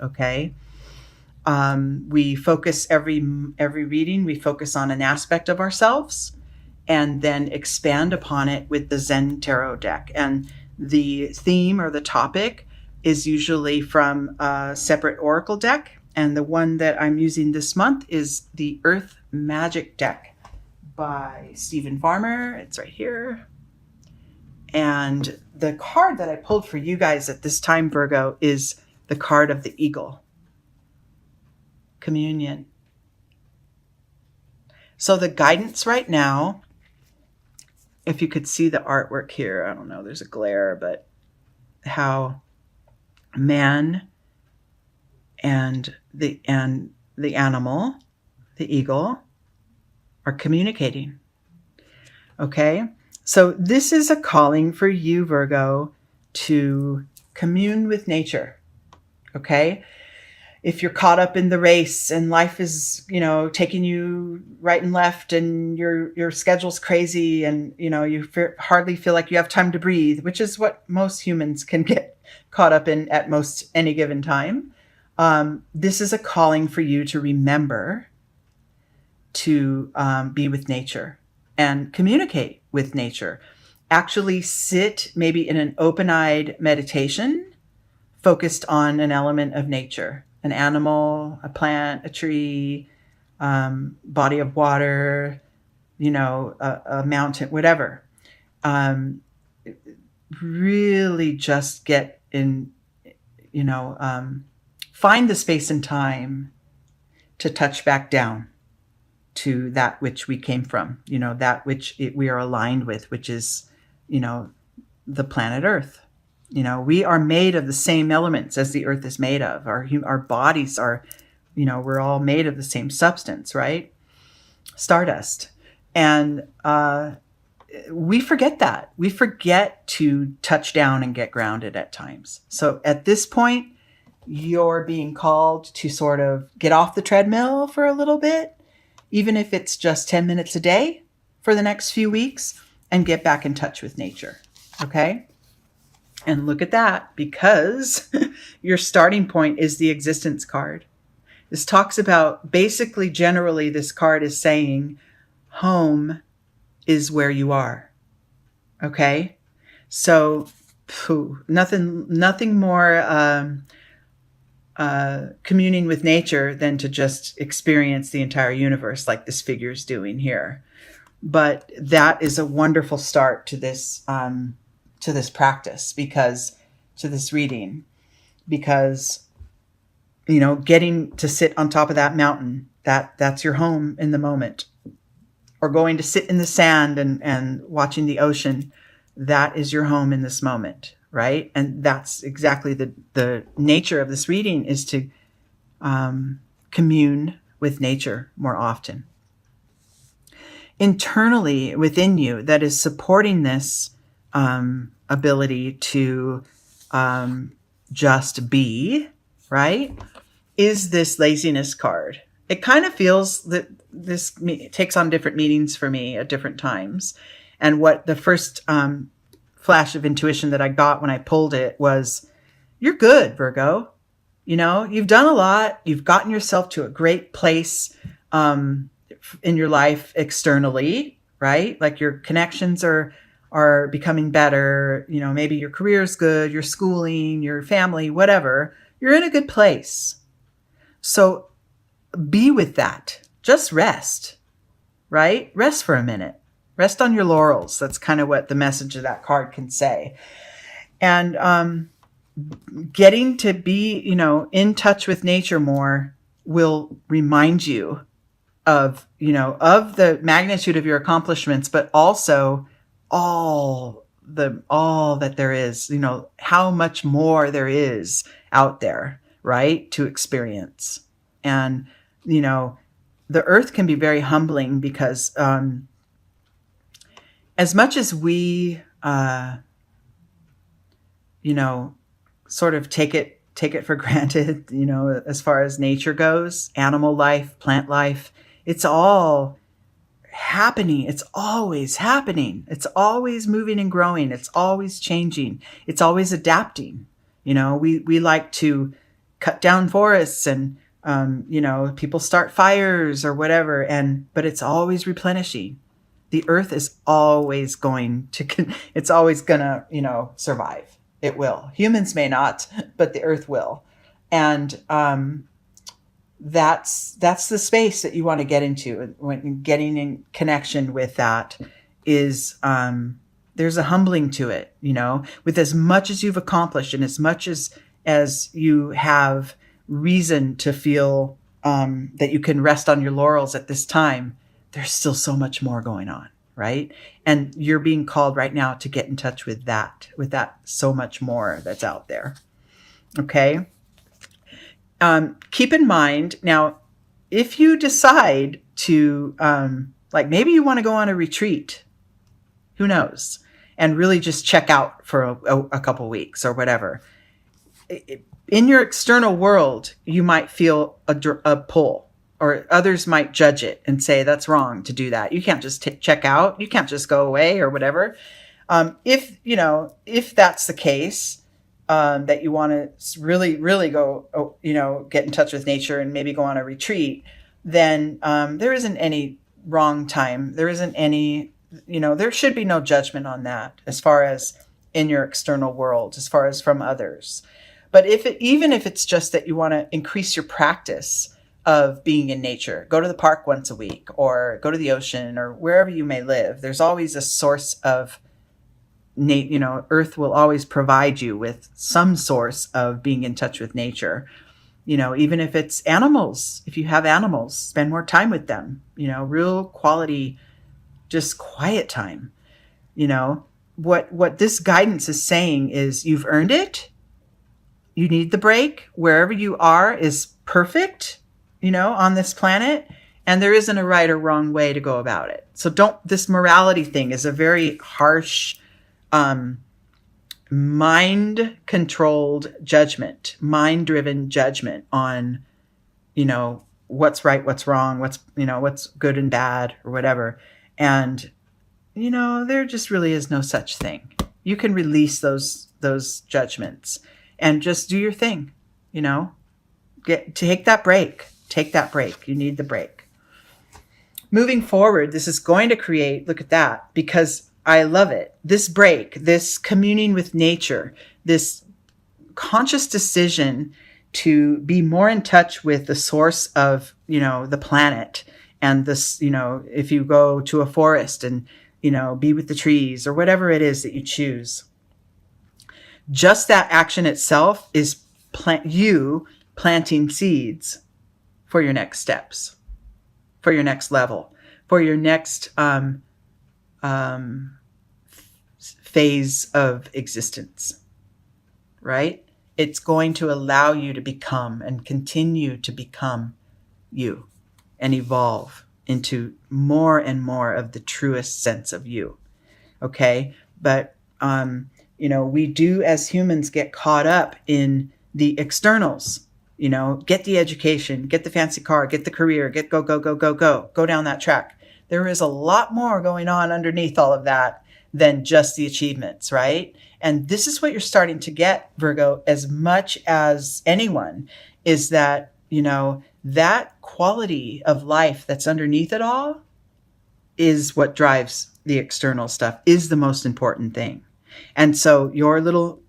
Okay. We focus every reading, we focus on an aspect of ourselves and then expand upon it with the Zen Tarot deck. And the theme or the topic is usually from a separate oracle deck. And the one that I'm using this month is the Earth Magic deck by Stephen Farmer. It's right here. And the card that I pulled for you guys at this time, Virgo, is the card of the eagle. Communion. So the guidance right now, if you could see the artwork here, I don't know, there's a glare, but how man and the animal, the eagle, are communicating. Okay? So this is a calling for you, Virgo, to commune with nature. Okay? If you're caught up in the race and life is, taking you right and left and your schedule's crazy and, you hardly feel like you have time to breathe, which is what most humans can get caught up in at most any given time. This is a calling for you to remember to be with nature and communicate with nature. Actually sit maybe in an open-eyed meditation focused on an element of nature. An animal, a plant, a tree, body of water, a mountain, whatever. Really just get in, find the space and time to touch back down to that which we came from, that which we are aligned with, which is, the planet Earth. We are made of the same elements as the earth is made of. Our bodies are, we're all made of the same substance, right? Stardust. And we forget that. We forget to touch down and get grounded at times. So at this point, you're being called to sort of get off the treadmill for a little bit, even if it's just 10 minutes a day for the next few weeks, and get back in touch with nature. Okay? And look at that, because your starting point is the existence card. This talks about, basically, generally, this card is saying home is where you are. Okay? So, nothing more communing with nature than to just experience the entire universe like this figure is doing here. But that is a wonderful start to this practice, to this reading, because, getting to sit on top of that mountain, that's your home in the moment, or going to sit in the sand and watching the ocean, that is your home in this moment, right? And that's exactly the nature of this reading, is to commune with nature more often. Internally within you, that is supporting this ability to just be, right, is this laziness card. It kind of feels that this takes on different meanings for me at different times. And what the first flash of intuition that I got when I pulled it was, you're good, Virgo. You've done a lot. You've gotten yourself to a great place in your life externally, right? Like your connections are becoming better. Maybe your career is good, your schooling, your family, whatever. You're in a good place. So be with that. Just rest, right? Rest for a minute. Rest on your laurels. That's kind of what the message of that card can say. And getting to be, in touch with nature more will remind you of the magnitude of your accomplishments, but also all that there is, how much more there is out there, right, to experience. And, the earth can be very humbling, because as much as we, sort of take it for granted, as far as nature goes, animal life, plant life, it's all happening. It's always happening. It's always moving and growing. It's always changing. It's always adapting. We like to cut down forests and, people start fires or whatever. But it's always replenishing. The earth is always it's always gonna, survive. It will. Humans may not, but the earth will. And, that's the space that you want to get into. When getting in connection with that is, there's a humbling to it, with as much as you've accomplished and as much as you have reason to feel, that you can rest on your laurels at this time, there's still so much more going on, right? And you're being called right now to get in touch with that so much more that's out there. Okay. Keep in mind now, if you decide to, maybe you want to go on a retreat, who knows, and really just check out for a couple weeks or whatever. In your external world, you might feel a pull, or others might judge it and say that's wrong to do that. You can't just check out. You can't just go away or whatever. If that's the case, that you want to really, really go, get in touch with nature and maybe go on a retreat, then there isn't any wrong time. There isn't any, there should be no judgment on that as far as in your external world, as far as from others. But even if it's just that you want to increase your practice of being in nature, go to the park once a week or go to the ocean or wherever you may live, there's always a source of Earth will always provide you with some source of being in touch with nature. Even if it's animals, if you have animals, spend more time with them, real quality, just quiet time. What this guidance is saying is you've earned it. You need the break. Wherever you are is perfect, on this planet. And there isn't a right or wrong way to go about it. So this morality thing is a very harsh, mind-controlled judgment, mind-driven judgment on, what's right, what's wrong, what's good and bad or whatever. And, there just really is no such thing. You can release those judgments and just do your thing, take that break. Take that break. You need the break. Moving forward, this is going to create, look at that, because I love it. This break, this communing with nature, this conscious decision to be more in touch with the source of, the planet. And this, if you go to a forest and, be with the trees or whatever it is that you choose, just that action itself is planting seeds for your next steps, for your next level, for your next phase of existence, right? It's going to allow you to become and continue to become you and evolve into more and more of the truest sense of you. Okay. But, we do as humans get caught up in the externals, get the education, get the fancy car, get the career, go down that track. There is a lot more going on underneath all of that than just the achievements, right? And this is what you're starting to get, Virgo, as much as anyone, is that, that quality of life that's underneath it all is what drives the external stuff, is the most important thing. And so your little,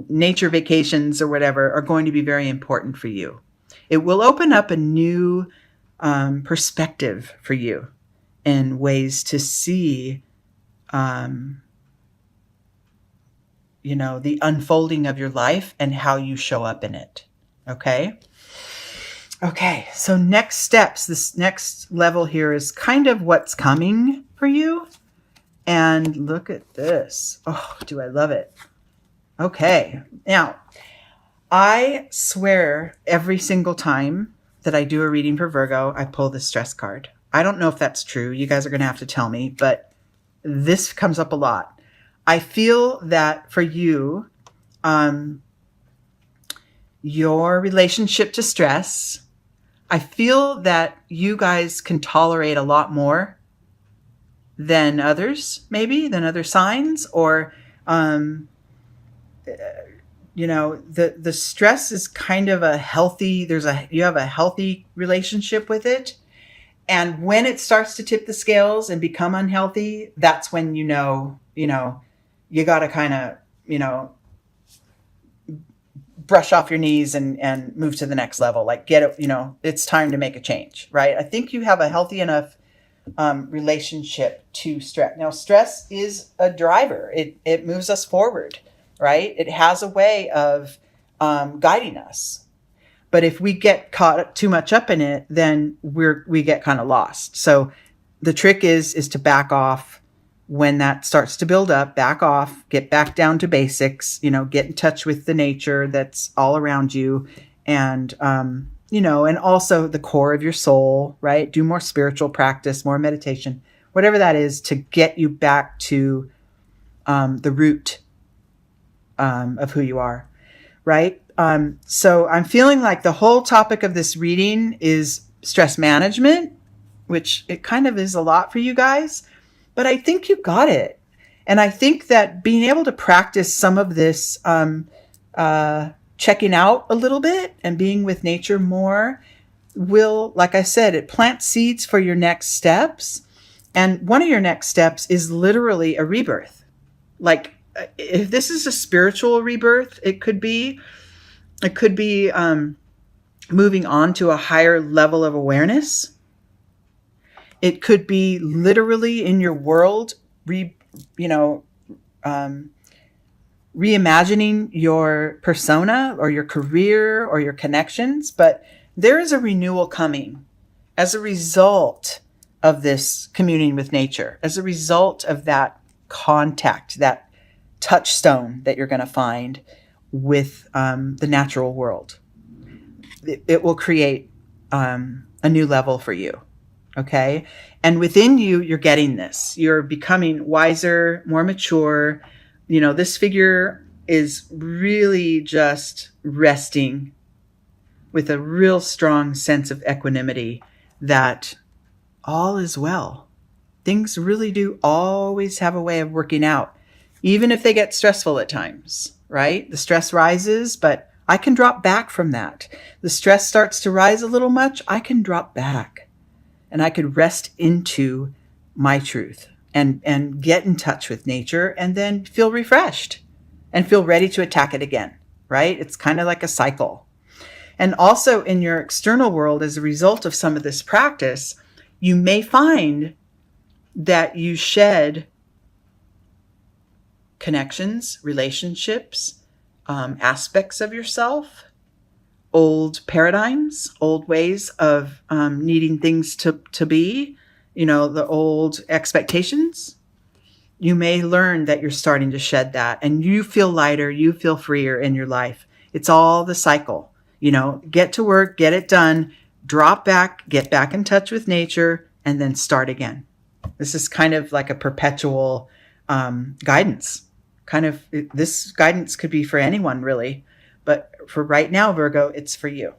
nature vacations or whatever are going to be very important for you. It will open up a new perspective for you and ways to see, the unfolding of your life and how you show up in it. Okay. Okay. So next steps, this next level here is kind of what's coming for you. And look at this. Oh, do I love it. Okay. Now, I swear every single time that I do a reading for Virgo, I pull the stress card. I don't know if that's true. You guys are going to have to tell me, but this comes up a lot. I feel that for you, your relationship to stress, I feel that you guys can tolerate a lot more than others, maybe, than other signs, or the stress is kind of a healthy, you have a healthy relationship with it. And when it starts to tip the scales and become unhealthy, that's when you got to kind of, brush off your knees and move to the next level. Like get it, it's time to make a change, right? I think you have a healthy enough relationship to stress. Now, stress is a driver. It moves us forward, right? It has a way of guiding us. But if we get caught too much up in it, then we get kind of lost. So the trick is to back off when that starts to build up, back off, get back down to basics, get in touch with the nature that's all around you. And, and also the core of your soul, right? Do more spiritual practice, more meditation, whatever that is to get you back to the root of who you are, right? So I'm feeling like the whole topic of this reading is stress management, which it kind of is a lot for you guys, but I think you got it. And I think that being able to practice some of this, checking out a little bit and being with nature more will, like I said, it plants seeds for your next steps. And one of your next steps is literally a rebirth. Like if this is a spiritual rebirth, it could be moving on to a higher level of awareness. It could be literally in your world, reimagining your persona or your career or your connections. But there is a renewal coming as a result of this communing with nature, as a result of that contact, that touchstone that you're going to find with the natural world. It will create a new level for you. Okay. And within you, you're getting this. You're becoming wiser, more mature. This figure is really just resting with a real strong sense of equanimity that all is well. Things really do always have a way of working out, even if they get stressful at times, right? The stress rises, but I can drop back from that. The stress starts to rise a little much, I can drop back. And I could rest into my truth and get in touch with nature and then feel refreshed and feel ready to attack it again, right? It's kind of like a cycle. And also in your external world, as a result of some of this practice, you may find that you shed connections, relationships, aspects of yourself, old paradigms, old ways of needing things to be, the old expectations. You may learn that you're starting to shed that and you feel lighter, you feel freer in your life. It's all the cycle, get to work, get it done, drop back, get back in touch with nature, and then start again. This is kind of like a perpetual guidance. This guidance could be for anyone really. But for right now, Virgo, it's for you.